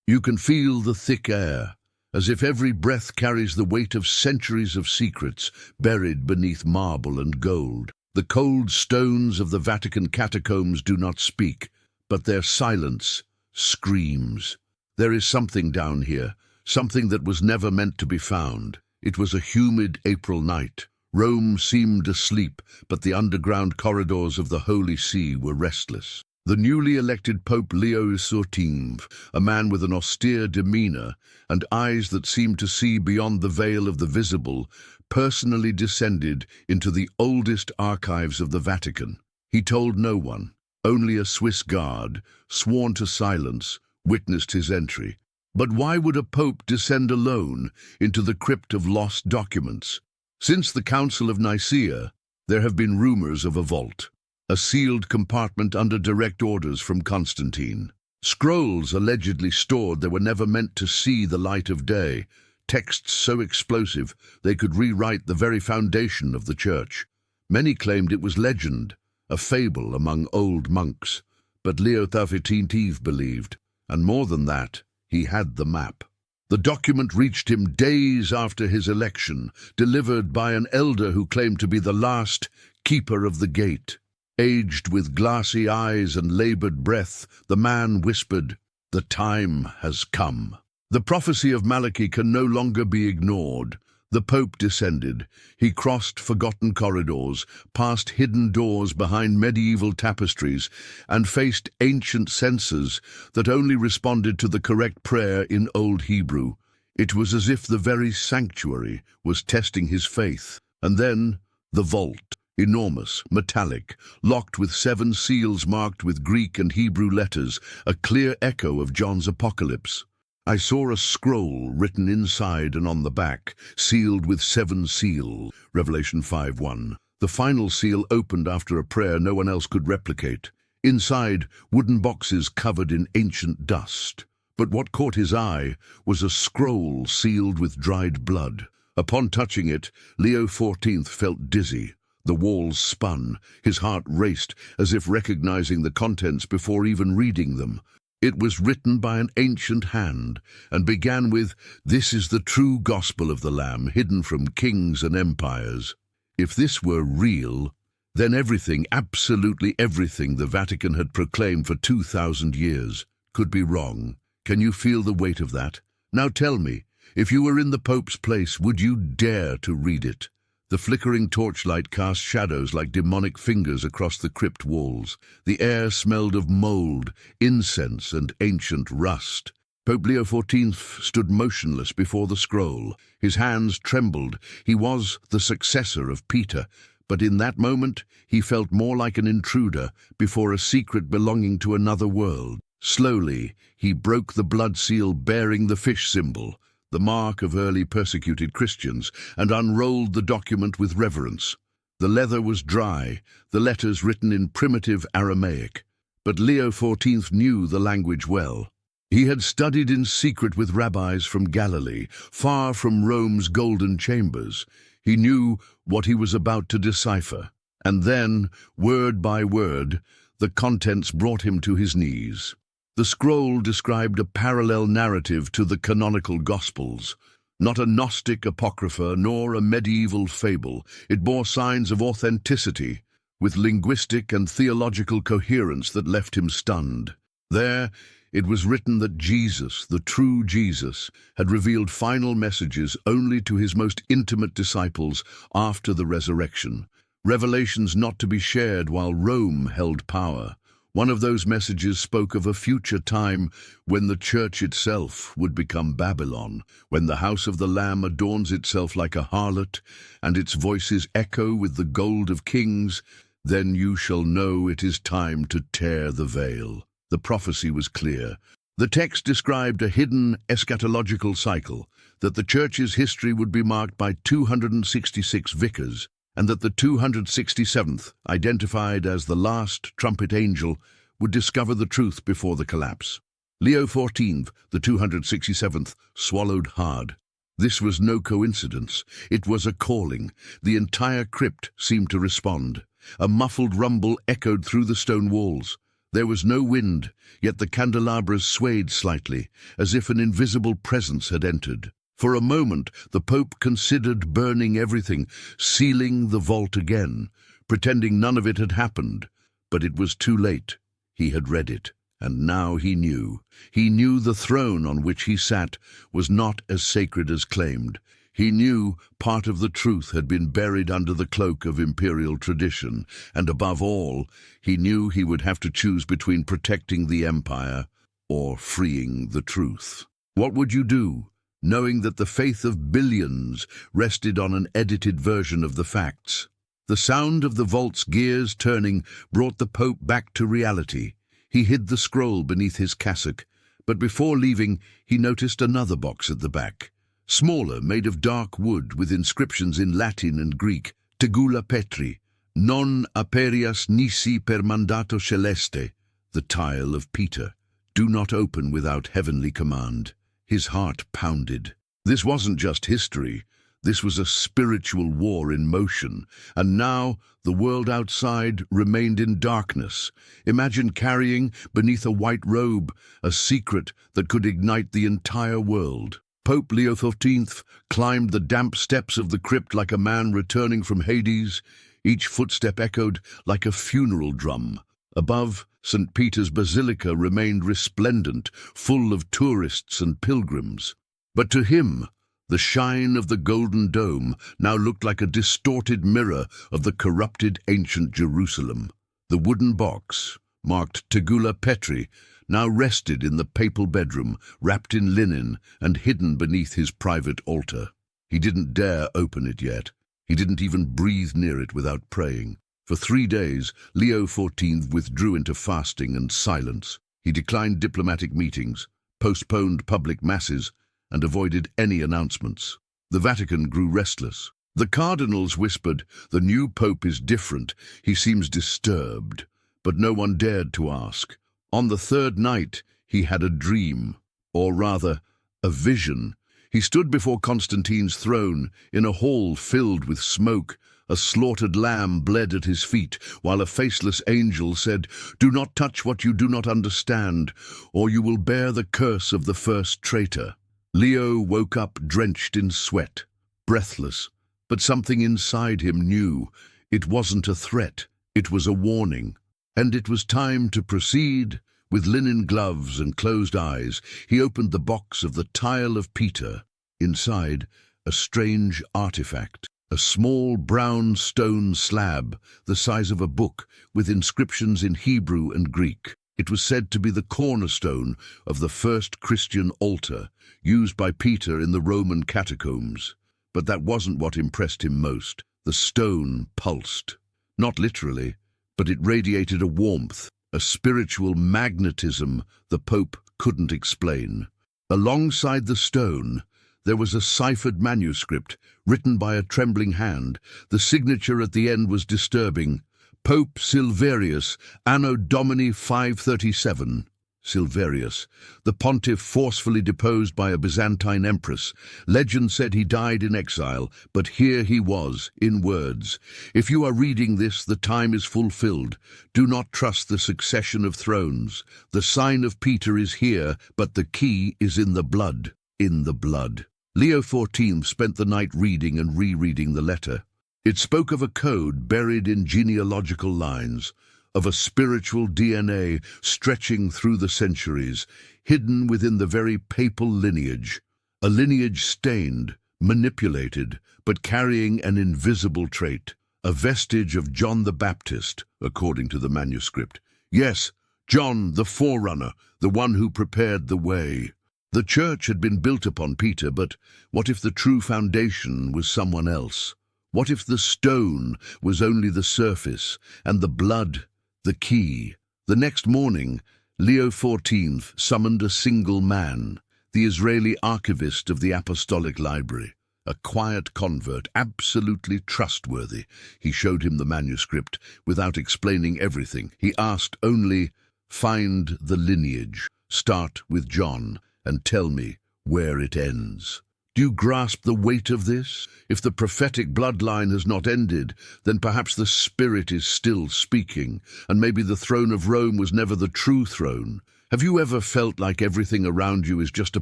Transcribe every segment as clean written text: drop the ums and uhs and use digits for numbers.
You can feel the thick air, as if every breath carries the weight of centuries of secrets buried beneath marble and gold. The cold stones of the Vatican catacombs do not speak, but their silence screams. There is something down here, something that was never meant to be found. It was a humid April night. Rome seemed asleep, but the underground corridors of the Holy See were restless. The newly elected Pope Leo XIV, a man with an austere demeanor and eyes that seemed to see beyond the veil of the visible, personally descended into the oldest archives of the Vatican. He told no one. Only a Swiss guard, sworn to silence, witnessed his entry. But why would a pope descend alone into the crypt of lost documents? Since the Council of Nicaea, there have been rumors of a vault, a sealed compartment under direct orders from Constantine. Scrolls allegedly stored that were never meant to see the light of day, texts so explosive they could rewrite the very foundation of the church. Many claimed it was legend, a fable among old monks, but Leo XIV believed, and more than that, he had the map. The document reached him days after his election, delivered by an elder who claimed to be the last keeper of the gate. Aged with glassy eyes and labored breath, the man whispered, "The time has come." The prophecy of Malachi can no longer be ignored. The Pope descended. He crossed forgotten corridors, past hidden doors behind medieval tapestries, and faced ancient censors that only responded to the correct prayer in Old Hebrew. It was as if the very sanctuary was testing his faith. And then, the vault, enormous, metallic, locked with 7 seals marked with Greek and Hebrew letters, a clear echo of John's Apocalypse. I saw a scroll written inside and on the back, sealed with 7 seals, Revelation 5:1. The final seal opened after a prayer no one else could replicate. Inside, wooden boxes covered in ancient dust. But what caught his eye was a scroll sealed with dried blood. Upon touching it, Leo XIV felt dizzy. The walls spun. His heart raced, as if recognizing the contents before even reading them. It was written by an ancient hand and began with, "This is the true gospel of the Lamb, hidden from kings and empires." If this were real, then everything, absolutely everything the Vatican had proclaimed for 2,000 years could be wrong. Can you feel the weight of that? Now tell me, if you were in the Pope's place, would you dare to read it? The flickering torchlight cast shadows like demonic fingers across the crypt walls. The air smelled of mold, incense, and ancient rust. Pope Leo XIV stood motionless before the scroll. His hands trembled. He was the successor of Peter, but in that moment he felt more like an intruder before a secret belonging to another world. Slowly, he broke the blood seal bearing the fish symbol, the mark of early persecuted Christians, and unrolled the document with reverence. The leather was dry, the letters written in primitive Aramaic, but Leo XIV knew the language well. He had studied in secret with rabbis from Galilee, far from Rome's golden chambers. He knew what he was about to decipher, and then, word by word, the contents brought him to his knees. The scroll described a parallel narrative to the canonical Gospels, not a Gnostic apocrypha nor a medieval fable. It bore signs of authenticity, with linguistic and theological coherence that left him stunned. There, it was written that Jesus, the true Jesus, had revealed final messages only to his most intimate disciples after the resurrection, revelations not to be shared while Rome held power. One of those messages spoke of a future time when the church itself would become Babylon, when the house of the Lamb adorns itself like a harlot, and its voices echo with the gold of kings. Then you shall know it is time to tear the veil. The prophecy was clear. The text described a hidden eschatological cycle, that the church's history would be marked by 266 vicars, and that the 267th, identified as the last trumpet angel, would discover the truth before the collapse. Leo XIV, the 267th, swallowed hard. This was no coincidence. It was a calling. The entire crypt seemed to respond. A muffled rumble echoed through the stone walls. There was no wind, yet the candelabras swayed slightly, as if an invisible presence had entered. For a moment, the Pope considered burning everything, sealing the vault again, pretending none of it had happened. But it was too late. He had read it, and now he knew. He knew the throne on which he sat was not as sacred as claimed. He knew part of the truth had been buried under the cloak of imperial tradition, and above all, he knew he would have to choose between protecting the empire or freeing the truth. What would you do, knowing that the faith of billions rested on an edited version of the facts? The sound of the vault's gears turning brought the Pope back to reality. He hid the scroll beneath his cassock, but before leaving, he noticed another box at the back. Smaller, made of dark wood, with inscriptions in Latin and Greek. Tegula Petri, non aperias nisi per mandato celeste, the tile of Peter. Do not open without heavenly command. His heart pounded. This wasn't just history. This was a spiritual war in motion, and now the world outside remained in darkness. Imagine carrying, beneath a white robe, a secret that could ignite the entire world. Pope Leo XIV climbed the damp steps of the crypt like a man returning from Hades. Each footstep echoed like a funeral drum. Above, St. Peter's Basilica remained resplendent, full of tourists and pilgrims. But to him, the shine of the golden dome now looked like a distorted mirror of the corrupted ancient Jerusalem. The wooden box, marked Tegula Petri, now rested in the papal bedroom, wrapped in linen and hidden beneath his private altar. He didn't dare open it yet. He didn't even breathe near it without praying. For 3 days, Leo XIV withdrew into fasting and silence. He declined diplomatic meetings, postponed public masses, and avoided any announcements. The Vatican grew restless. The cardinals whispered, "The new pope is different. He seems disturbed." But no one dared to ask. On the 3rd night, he had a dream, or rather, a vision. He stood before Constantine's throne, in a hall filled with smoke. A slaughtered lamb bled at his feet, while a faceless angel said, "Do not touch what you do not understand, or you will bear the curse of the first traitor." Leo woke up drenched in sweat, breathless, but something inside him knew. It wasn't a threat, it was a warning. And it was time to proceed. With linen gloves and closed eyes, he opened the box of the tile of Peter. Inside, a strange artifact, a small brown stone slab, the size of a book, with inscriptions in Hebrew and Greek. It was said to be the cornerstone of the first Christian altar, used by Peter in the Roman catacombs. But that wasn't what impressed him most. The stone pulsed. Not literally, but it radiated a warmth, a spiritual magnetism the Pope couldn't explain. Alongside the stone, there was a ciphered manuscript, written by a trembling hand. The signature at the end was disturbing. Pope Silverius, Anno Domini 537. Silverius, the pontiff forcefully deposed by a Byzantine empress. Legend said he died in exile, but here he was, in words. If you are reading this, the time is fulfilled. Do not trust the succession of thrones. The sign of Peter is here, but the key is in the blood. In the blood. Leo XIV spent the night reading and rereading the letter. It spoke of a code buried in genealogical lines, of a spiritual DNA stretching through the centuries, hidden within the very papal lineage. A lineage stained, manipulated, but carrying an invisible trait, a vestige of John the Baptist, according to the manuscript. Yes, John, the forerunner, the one who prepared the way. The church had been built upon Peter, but what if the true foundation was someone else? What if the stone was only the surface, and the blood the key? The next morning, Leo XIV summoned a single man, the Israeli archivist of the Apostolic Library, a quiet convert, absolutely trustworthy. He showed him the manuscript without explaining everything. He asked only, "Find the lineage, start with John, and tell me where it ends." Do you grasp the weight of this? If the prophetic bloodline has not ended, then perhaps the Spirit is still speaking, and maybe the throne of Rome was never the true throne. Have you ever felt like everything around you is just a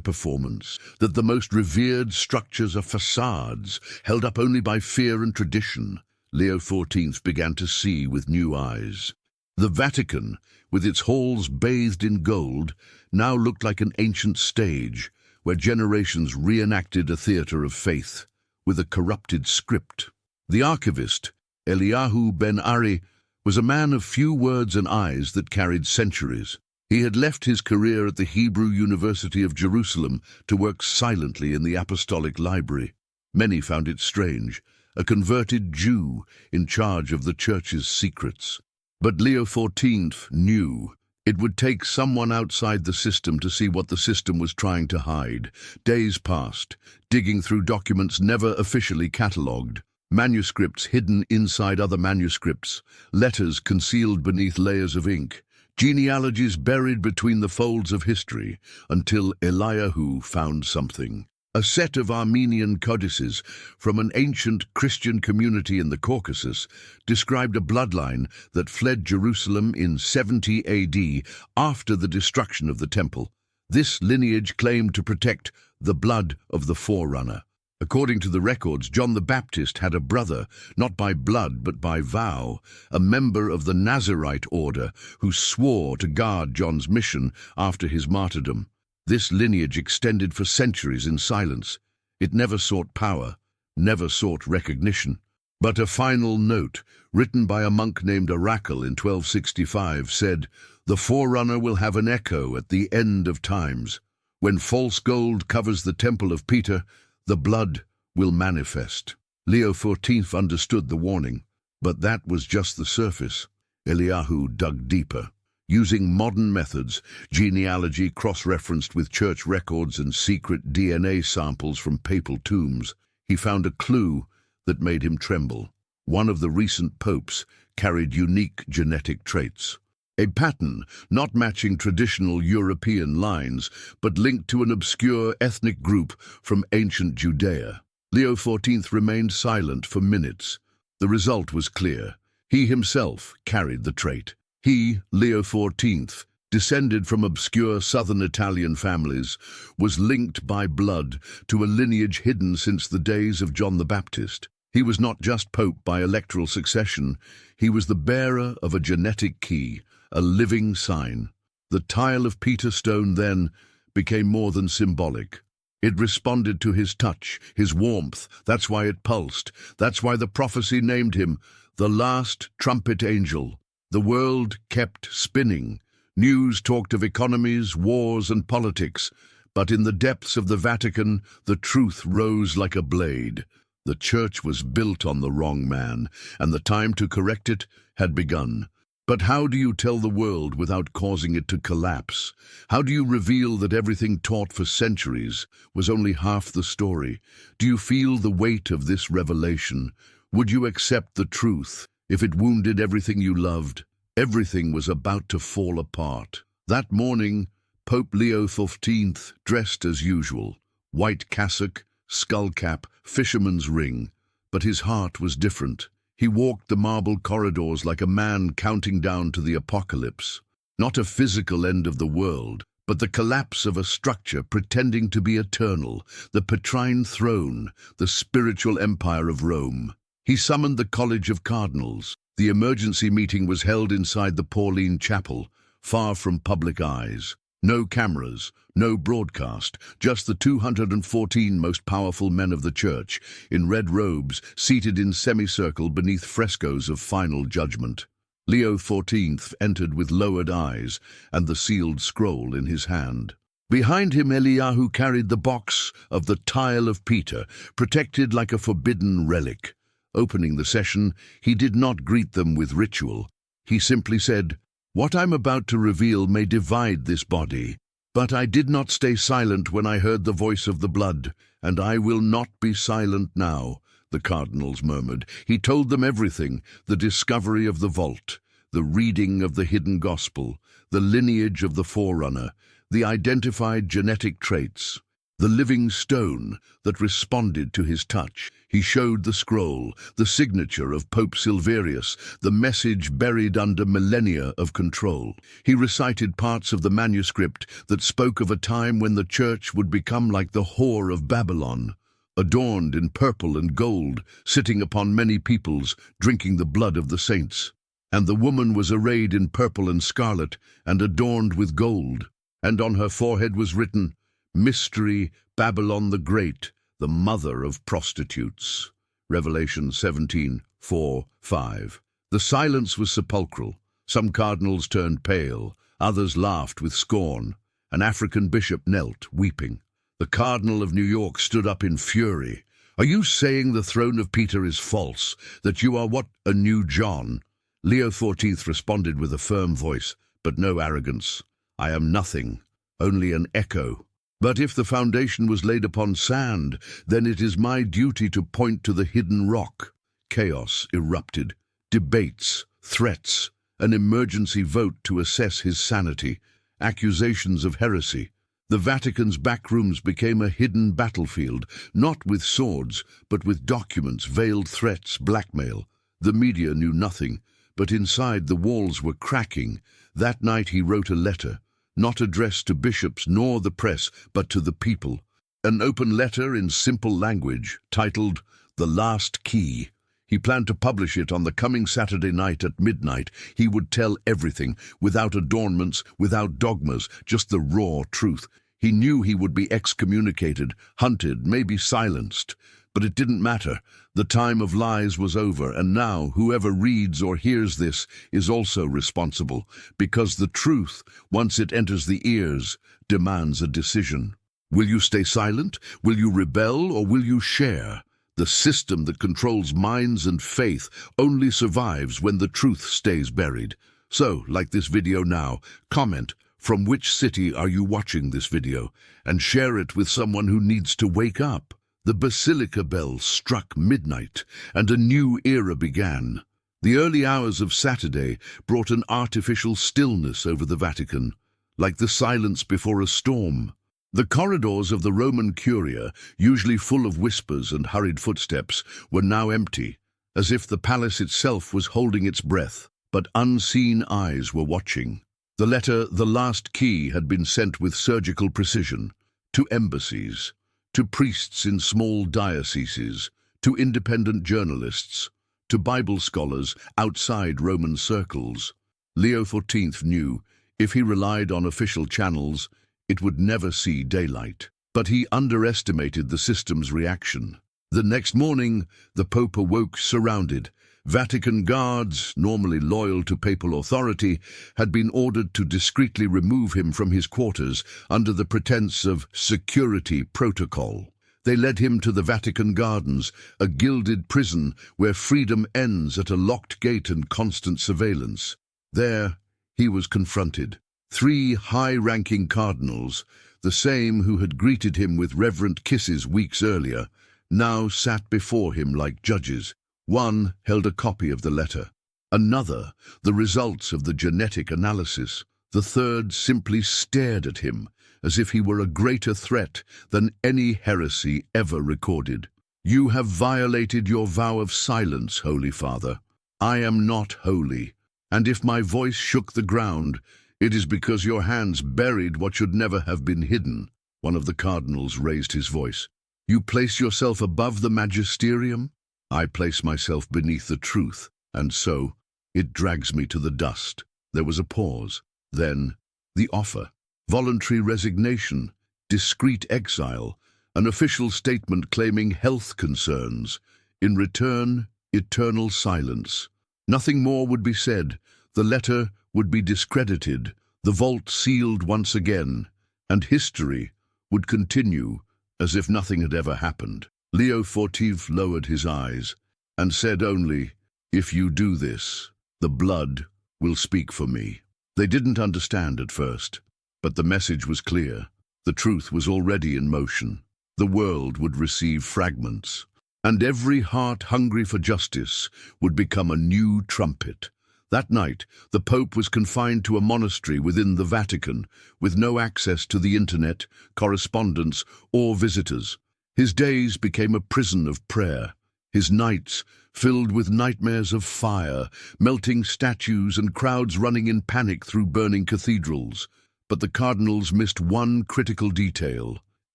performance, that the most revered structures are facades, held up only by fear and tradition? Leo XIV began to see with new eyes. The Vatican, with its halls bathed in gold, now looked like an ancient stage, where generations reenacted a theatre of faith, with a corrupted script. The archivist, Eliyahu ben Ari, was a man of few words and eyes that carried centuries. He had left his career at the Hebrew University of Jerusalem to work silently in the Apostolic Library. Many found it strange, a converted Jew in charge of the church's secrets. But Leo XIV knew it would take someone outside the system to see what the system was trying to hide. Days passed, digging through documents never officially catalogued, manuscripts hidden inside other manuscripts, letters concealed beneath layers of ink, genealogies buried between the folds of history, until Eliyahu found something. A set of Armenian codices from an ancient Christian community in the Caucasus described a bloodline that fled Jerusalem in 70 AD after the destruction of the temple. This lineage claimed to protect the blood of the forerunner. According to the records, John the Baptist had a brother, not by blood but by vow, a member of the Nazirite order who swore to guard John's mission after his martyrdom. This lineage extended for centuries in silence. It never sought power, never sought recognition. But a final note, written by a monk named Oracle in 1265, said, "The forerunner will have an echo at the end of times. When false gold covers the temple of Peter, the blood will manifest." Leo XIV understood the warning, but that was just the surface. Eliyahu dug deeper. Using modern methods, genealogy cross-referenced with church records and secret DNA samples from papal tombs, he found a clue that made him tremble. One of the recent popes carried unique genetic traits. A pattern not matching traditional European lines, but linked to an obscure ethnic group from ancient Judea. Leo XIV remained silent for minutes. The result was clear. He himself carried the trait. He, Leo XIV, descended from obscure southern Italian families, was linked by blood to a lineage hidden since the days of John the Baptist. He was not just pope by electoral succession, he was the bearer of a genetic key, a living sign. The tile of Peter stone then became more than symbolic. It responded to his touch, his warmth. That's why it pulsed. That's why the prophecy named him the last trumpet angel. The world kept spinning. News talked of economies, wars, and politics. But in the depths of the Vatican, the truth rose like a blade. The church was built on the wrong man, and the time to correct it had begun. But how do you tell the world without causing it to collapse? How do you reveal that everything taught for centuries was only half the story? Do you feel the weight of this revelation? Would you accept the truth if it wounded everything you loved? Everything was about to fall apart. That morning, Pope Leo XIV, dressed as usual, white cassock, skullcap, fisherman's ring, but his heart was different. He walked the marble corridors like a man counting down to the apocalypse. Not a physical end of the world, but the collapse of a structure pretending to be eternal, the Petrine throne, the spiritual empire of Rome. He summoned the College of Cardinals. The emergency meeting was held inside the Pauline Chapel, far from public eyes. No cameras, no broadcast, just the 214 most powerful men of the church, in red robes, seated in semicircle beneath frescoes of final judgment. Leo XIV entered with lowered eyes and the sealed scroll in his hand. Behind him, Eliyahu carried the box of the tile of Peter, protected like a forbidden relic. Opening the session, he did not greet them with ritual. He simply said, "What I'm about to reveal may divide this body, but I did not stay silent when I heard the voice of the blood, and I will not be silent now," the cardinals murmured. He told them everything: the discovery of the vault, the reading of the hidden gospel, the lineage of the forerunner, the identified genetic traits. the living stone that responded to his touch. He showed the scroll, the signature of Pope Silverius, the message buried under millennia of control. He recited parts of the manuscript that spoke of a time when the church would become like the whore of Babylon, adorned in purple and gold, sitting upon many peoples, drinking the blood of the saints. And the woman was arrayed in purple and scarlet, and adorned with gold. And on her forehead was written, Mystery, Babylon the Great, the mother of prostitutes. Revelation 17:4-5. The silence was sepulchral. Some cardinals turned pale, others laughed with scorn. An African bishop knelt, weeping. The Cardinal of New York stood up in fury. Are you saying the throne of Peter is false, that you are what, a new John? Leo XIV responded with a firm voice, but no arrogance. I am nothing, only an echo. But if the foundation was laid upon sand, then it is my duty to point to the hidden rock. Chaos erupted. Debates, threats, an emergency vote to assess his sanity, accusations of heresy. The Vatican's backrooms became a hidden battlefield, not with swords, but with documents, veiled threats, blackmail. The media knew nothing, but inside the walls were cracking. That night he wrote a letter, not addressed to bishops nor the press, but to the people. An open letter in simple language, titled The Last Key. He planned to publish it on the coming Saturday night at midnight. He would tell everything, without adornments, without dogmas, just the raw truth. He knew he would be excommunicated, hunted, maybe silenced. But it didn't matter. The time of lies was over, and now whoever reads or hears this is also responsible, because the truth, once it enters the ears, demands a decision. Will you stay silent? Will you rebel, or will you share? The system that controls minds and faith only survives when the truth stays buried. So, like this video now, comment, from which city are you watching this video, and share it with someone who needs to wake up. The basilica bell struck midnight, and a new era began. The early hours of Saturday brought an artificial stillness over the Vatican, like the silence before a storm. The corridors of the Roman Curia, usually full of whispers and hurried footsteps, were now empty, as if the palace itself was holding its breath, but unseen eyes were watching. The letter, The Last Key, had been sent with surgical precision to embassies, to priests in small dioceses, to independent journalists, to Bible scholars outside Roman circles. Leo XIV knew, if he relied on official channels, it would never see daylight. But he underestimated the system's reaction. The next morning, the Pope awoke surrounded. Vatican guards, normally loyal to papal authority, had been ordered to discreetly remove him from his quarters under the pretense of security protocol. They led him to the Vatican Gardens, a gilded prison where freedom ends at a locked gate and constant surveillance. There, he was confronted. 3 high-ranking cardinals, the same who had greeted him with reverent kisses weeks earlier, now sat before him like judges. One held a copy of the letter, another the results of the genetic analysis. The third simply stared at him, as if he were a greater threat than any heresy ever recorded. You have violated your vow of silence, Holy Father. I am not holy, and if my voice shook the ground, it is because your hands buried what should never have been hidden. One of the cardinals raised his voice. You place yourself above the magisterium? I place myself beneath the truth, and so it drags me to the dust. There was a pause. Then, the offer. Voluntary resignation, discreet exile, an official statement claiming health concerns. In return, eternal silence. Nothing more would be said. The letter would be discredited, the vault sealed once again, and history would continue as if nothing had ever happened. Leo XIV lowered his eyes and said only, if you do this, the blood will speak for me. They didn't understand at first, but the message was clear. The truth was already in motion. The world would receive fragments, and every heart hungry for justice would become a new trumpet. That night, the Pope was confined to a monastery within the Vatican, with no access to the internet, correspondence, or visitors. His days became a prison of prayer, his nights filled with nightmares of fire, melting statues and crowds running in panic through burning cathedrals. But the cardinals missed one critical detail: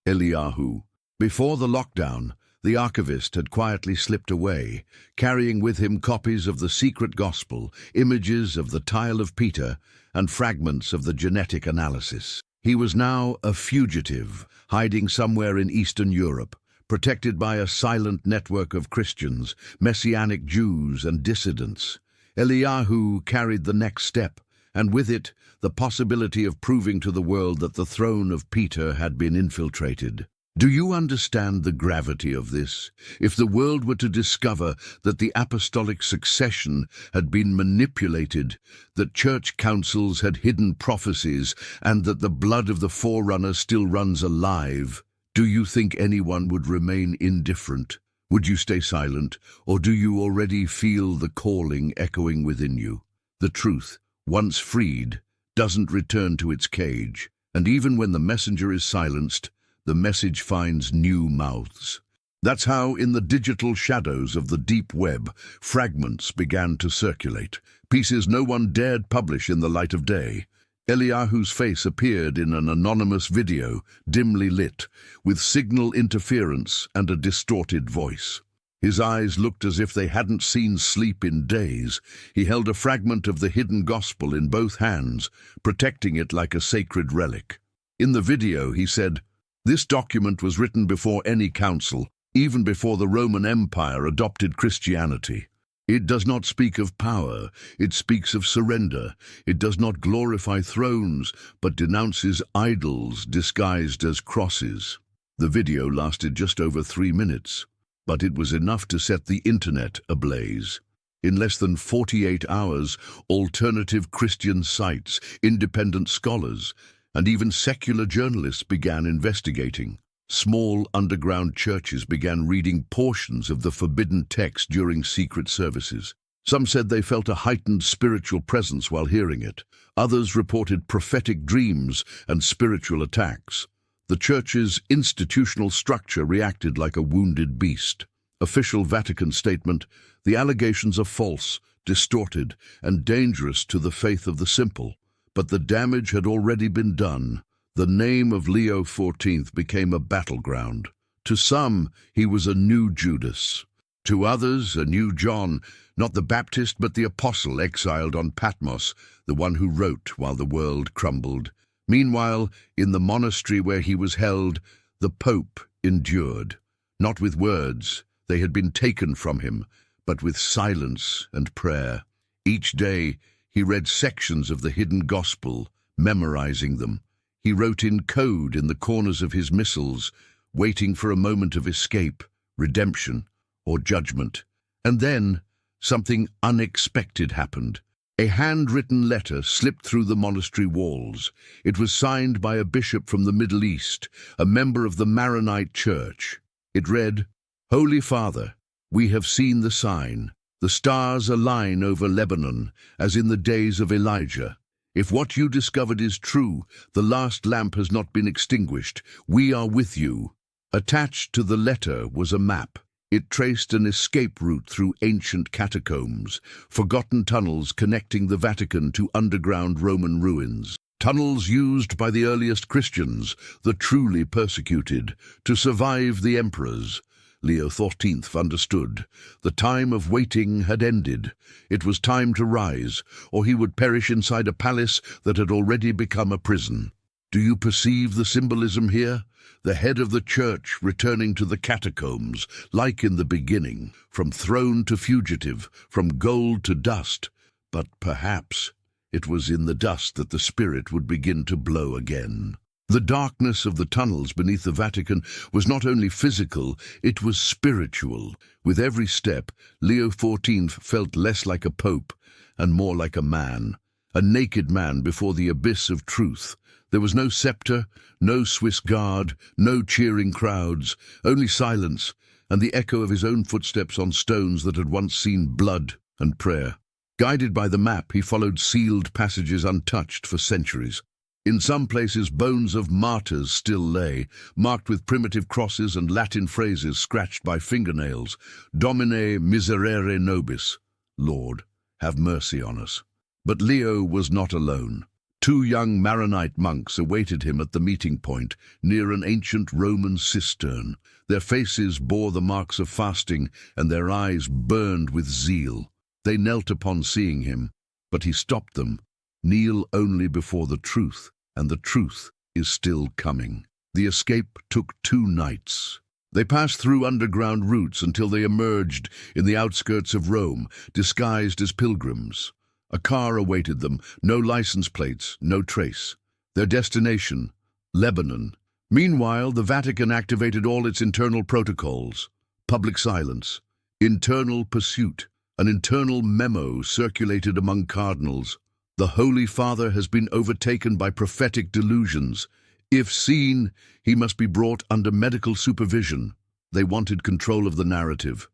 Eliyahu. Before the lockdown, the archivist had quietly slipped away, carrying with him copies of the secret gospel, images of the tile of Peter, and fragments of the genetic analysis. He was now a fugitive, hiding somewhere in Eastern Europe, protected by a silent network of Christians, Messianic Jews, and dissidents. Eliyahu carried the next step, and with it, the possibility of proving to the world that the throne of Peter had been infiltrated. Do you understand the gravity of this? If the world were to discover that the apostolic succession had been manipulated, that church councils had hidden prophecies, and that the blood of the forerunner still runs alive, do you think anyone would remain indifferent? Would you stay silent, or do you already feel the calling echoing within you? The truth, once freed, doesn't return to its cage, and even when the messenger is silenced, the message finds new mouths. That's how, in the digital shadows of the deep web, fragments began to circulate, pieces no one dared publish in the light of day. Eliyahu's face appeared in an anonymous video, dimly lit, with signal interference and a distorted voice. His eyes looked as if they hadn't seen sleep in days. He held a fragment of the hidden gospel in both hands, protecting it like a sacred relic. In the video, he said, "This document was written before any council, even before the Roman Empire adopted Christianity. It does not speak of power, it speaks of surrender. It does not glorify thrones, but denounces idols disguised as crosses." The video lasted just over 3 minutes, but it was enough to set the internet ablaze. In less than 48 hours, alternative Christian sites, independent scholars, and even secular journalists began investigating. Small underground churches began reading portions of the forbidden text during secret services. Some said they felt a heightened spiritual presence while hearing it. Others reported prophetic dreams and spiritual attacks. The church's institutional structure reacted like a wounded beast. Official Vatican statement: "The allegations are false, distorted, and dangerous to the faith of the simple." But the damage had already been done. The name of Leo XIV became a battleground. To some, he was a new Judas. To others, a new John, not the Baptist but the apostle exiled on Patmos, the one who wrote while the world crumbled. Meanwhile, in the monastery where he was held, the Pope endured. Not with words, they had been taken from him, but with silence and prayer. Each day, he read sections of the hidden gospel, memorizing them. He wrote in code in the corners of his missals, waiting for a moment of escape, redemption, or judgment. And then, something unexpected happened. A handwritten letter slipped through the monastery walls. It was signed by a bishop from the Middle East, a member of the Maronite Church. It read, "Holy Father, we have seen the sign. The stars align over Lebanon, as in the days of Elijah. If what you discovered is true, the last lamp has not been extinguished. We are with you." Attached to the letter was a map. It traced an escape route through ancient catacombs, forgotten tunnels connecting the Vatican to underground Roman ruins. Tunnels used by the earliest Christians, the truly persecuted, to survive the emperors. Leo XIV understood. The time of waiting had ended. It was time to rise, or he would perish inside a palace that had already become a prison. Do you perceive the symbolism here? The head of the church returning to the catacombs, like in the beginning, from throne to fugitive, from gold to dust. But perhaps it was in the dust that the spirit would begin to blow again. The darkness of the tunnels beneath the Vatican was not only physical, it was spiritual. With every step, Leo XIV felt less like a pope and more like a man, a naked man before the abyss of truth. There was no scepter, no Swiss guard, no cheering crowds, only silence and the echo of his own footsteps on stones that had once seen blood and prayer. Guided by the map, he followed sealed passages untouched for centuries. In some places, bones of martyrs still lay, marked with primitive crosses and Latin phrases scratched by fingernails. Domine miserere nobis, Lord, have mercy on us. But Leo was not alone. 2 young Maronite monks awaited him at the meeting point, near an ancient Roman cistern. Their faces bore the marks of fasting, and their eyes burned with zeal. They knelt upon seeing him, but he stopped them. Kneel only before the truth, and the truth is still coming. The escape took 2 nights. They passed through underground routes until they emerged in the outskirts of Rome, disguised as pilgrims. A car awaited them, no license plates, no trace. Their destination, Lebanon. Meanwhile, the Vatican activated all its internal protocols. Public silence, internal pursuit. An internal memo circulated among cardinals. The Holy Father has been overtaken by prophetic delusions. If seen, he must be brought under medical supervision. They wanted control of the narrative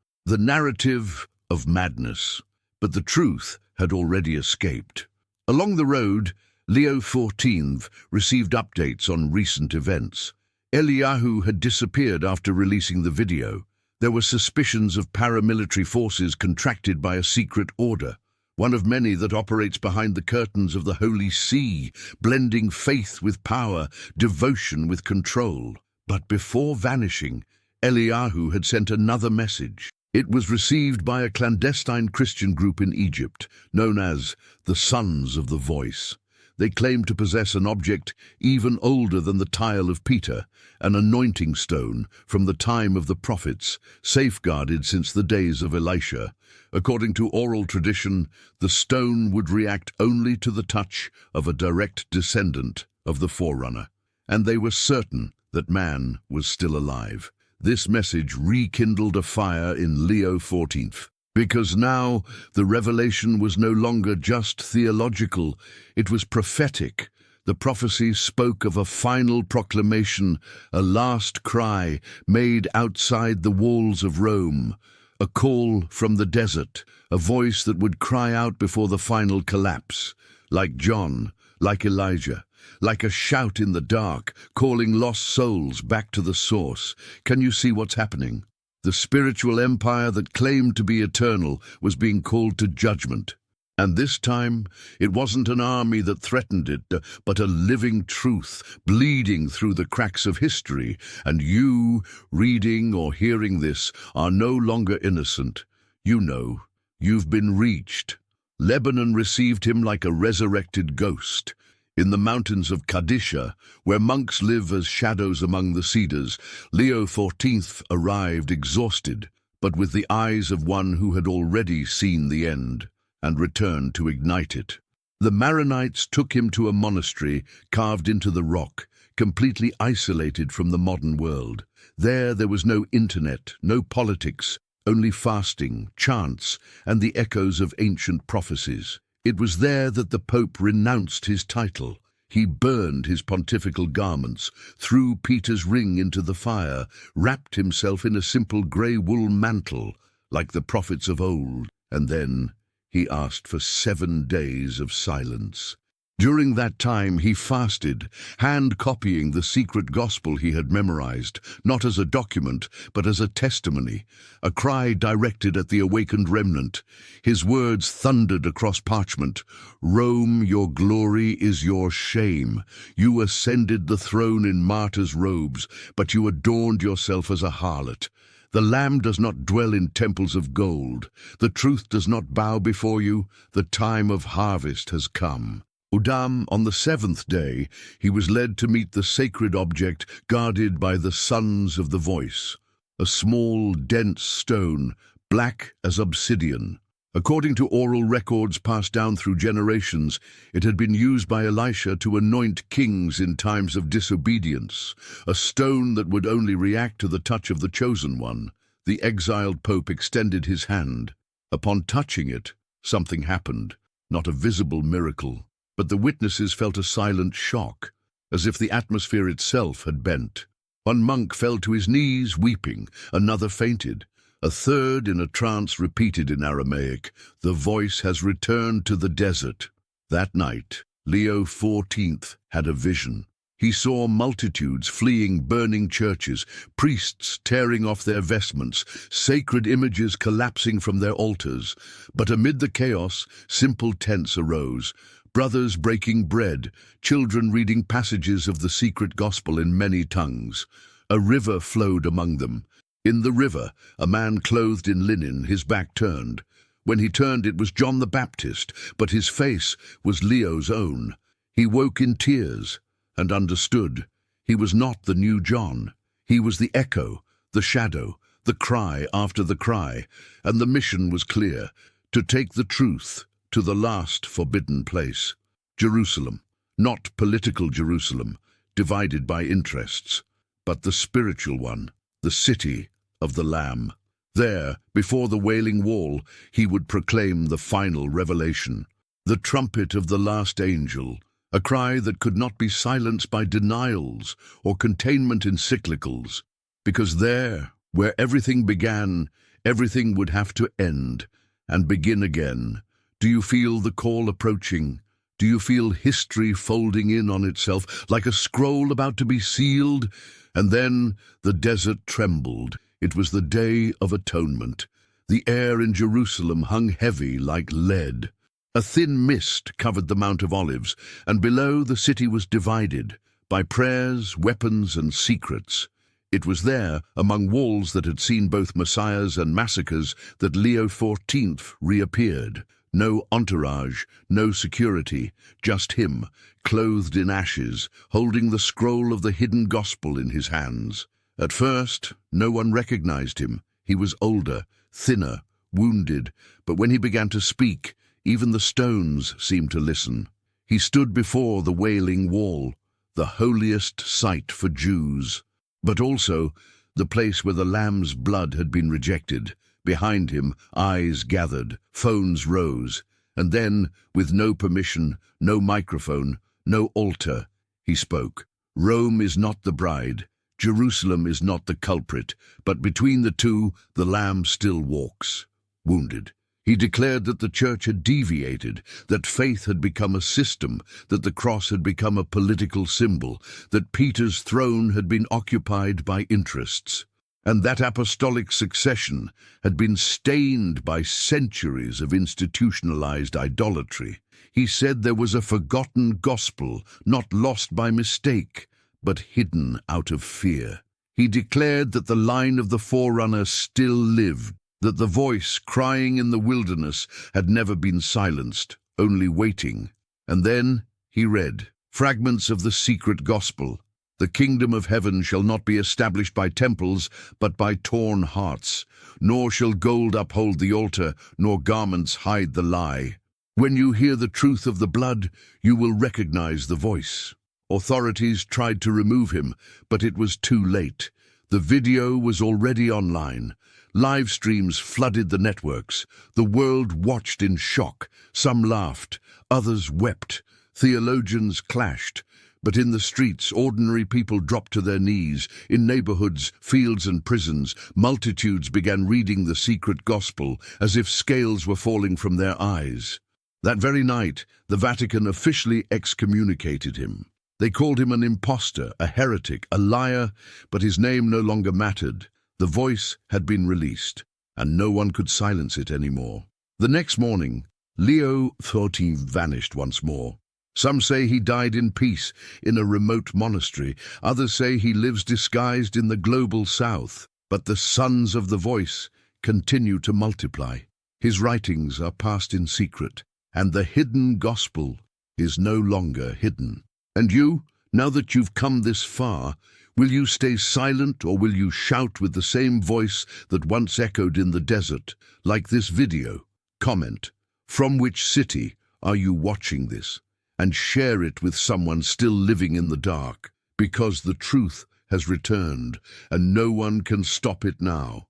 of madness. But the truth had already escaped. Along the road, Leo XIV received updates on recent events. Eliyahu had disappeared after releasing the video. There were suspicions of paramilitary forces contracted by a secret order, one of many that operates behind the curtains of the Holy See, blending faith with power, devotion with control. But before vanishing, Eliyahu had sent another message. It was received by a clandestine Christian group in Egypt, known as the Sons of the Voice. They claimed to possess an object even older than the tile of Peter, an anointing stone from the time of the prophets, safeguarded since the days of Elisha. According to oral tradition, the stone would react only to the touch of a direct descendant of the forerunner, and they were certain that man was still alive. This message rekindled a fire in Leo XIV. Because now the revelation was no longer just theological, it was prophetic. The prophecies spoke of a final proclamation, a last cry made outside the walls of Rome, a call from the desert, a voice that would cry out before the final collapse, like John, like Elijah, like a shout in the dark, calling lost souls back to the source. Can you see what's happening? The spiritual empire that claimed to be eternal was being called to judgment. And this time, it wasn't an army that threatened it, but a living truth, bleeding through the cracks of history. And you, reading or hearing this, are no longer innocent. You know, you've been reached. Lebanon received him like a resurrected ghost. In the mountains of Kadisha, where monks live as shadows among the cedars, Leo XIV arrived exhausted, but with the eyes of one who had already seen the end, and returned to ignite it. The Maronites took him to a monastery carved into the rock, completely isolated from the modern world. There was no internet, no politics, only fasting, chants, and the echoes of ancient prophecies. It was there that the Pope renounced his title. He burned his pontifical garments, threw Peter's ring into the fire, wrapped himself in a simple grey wool mantle, like the prophets of old, and then he asked for 7 days of silence. During that time he fasted, hand-copying the secret gospel he had memorized, not as a document, but as a testimony, a cry directed at the awakened remnant. His words thundered across parchment. "Rome, your glory is your shame. You ascended the throne in martyr's robes, but you adorned yourself as a harlot. The Lamb does not dwell in temples of gold. The truth does not bow before you. The time of harvest has come." On the 7th day, he was led to meet the sacred object guarded by the Sons of the Voice, a small, dense stone, black as obsidian. According to oral records passed down through generations, it had been used by Elisha to anoint kings in times of disobedience, a stone that would only react to the touch of the chosen one. The exiled pope extended his hand. Upon touching it, something happened, not a visible miracle. But the witnesses felt a silent shock, as if the atmosphere itself had bent. One monk fell to his knees, weeping. Another fainted. A third in a trance repeated in Aramaic, "The voice has returned to the desert." That night, Leo XIV had a vision. He saw multitudes fleeing burning churches, priests tearing off their vestments, sacred images collapsing from their altars. But amid the chaos, simple tents arose, brothers breaking bread, children reading passages of the secret gospel in many tongues. A river flowed among them. In the river, a man clothed in linen, his back turned. When he turned, it was John the Baptist, but his face was Leo's own. He woke in tears and understood. He was not the new John. He was the echo, the shadow, the cry after the cry, and the mission was clear, to take the truth to the last forbidden place. Jerusalem, not political Jerusalem, divided by interests, but the spiritual one, the city of the Lamb. There, before the Wailing Wall, he would proclaim the final revelation, the trumpet of the last angel, a cry that could not be silenced by denials or containment encyclicals, because there, where everything began, everything would have to end and begin again. Do you feel the call approaching? Do you feel history folding in on itself like a scroll about to be sealed? And then the desert trembled. It was the Day of Atonement. The air in Jerusalem hung heavy like lead. A thin mist covered the Mount of Olives, and below the city was divided by prayers, weapons, and secrets. It was there, among walls that had seen both messiahs and massacres, that Leo XIV reappeared. No entourage, no security, just him, clothed in ashes, holding the scroll of the hidden gospel in his hands. At first, no one recognized him. He was older, thinner, wounded, but when he began to speak, even the stones seemed to listen. He stood before the Wailing Wall, the holiest site for Jews, but also the place where the Lamb's blood had been rejected. Behind him, eyes gathered, phones rose, and then, with no permission, no microphone, no altar, he spoke. Rome is not the bride, Jerusalem is not the culprit, but between the two, the Lamb still walks. Wounded, he declared that the church had deviated, that faith had become a system, that the cross had become a political symbol, that Peter's throne had been occupied by interests, and that apostolic succession had been stained by centuries of institutionalized idolatry. He said there was a forgotten gospel, not lost by mistake, but hidden out of fear. He declared that the line of the forerunner still lived, that the voice crying in the wilderness had never been silenced, only waiting. And then he read fragments of the secret gospel. The kingdom of heaven shall not be established by temples, but by torn hearts. Nor shall gold uphold the altar, nor garments hide the lie. When you hear the truth of the blood, you will recognize the voice. Authorities tried to remove him, but it was too late. The video was already online. Live streams flooded the networks. The world watched in shock. Some laughed, others wept. Theologians clashed. But in the streets, ordinary people dropped to their knees. In neighborhoods, fields and prisons, multitudes began reading the secret gospel as if scales were falling from their eyes. That very night, the Vatican officially excommunicated him. They called him an impostor, a heretic, a liar, but his name no longer mattered. The voice had been released, and no one could silence it anymore. The next morning, Leo XIV vanished once more. Some say he died in peace in a remote monastery. Others say he lives disguised in the global south. But the sons of the voice continue to multiply. His writings are passed in secret, and the hidden gospel is no longer hidden. And you, now that you've come this far, will you stay silent, or will you shout with the same voice that once echoed in the desert, like this video? Comment, from which city are you watching this? And share it with someone still living in the dark, because the truth has returned, and no one can stop it now.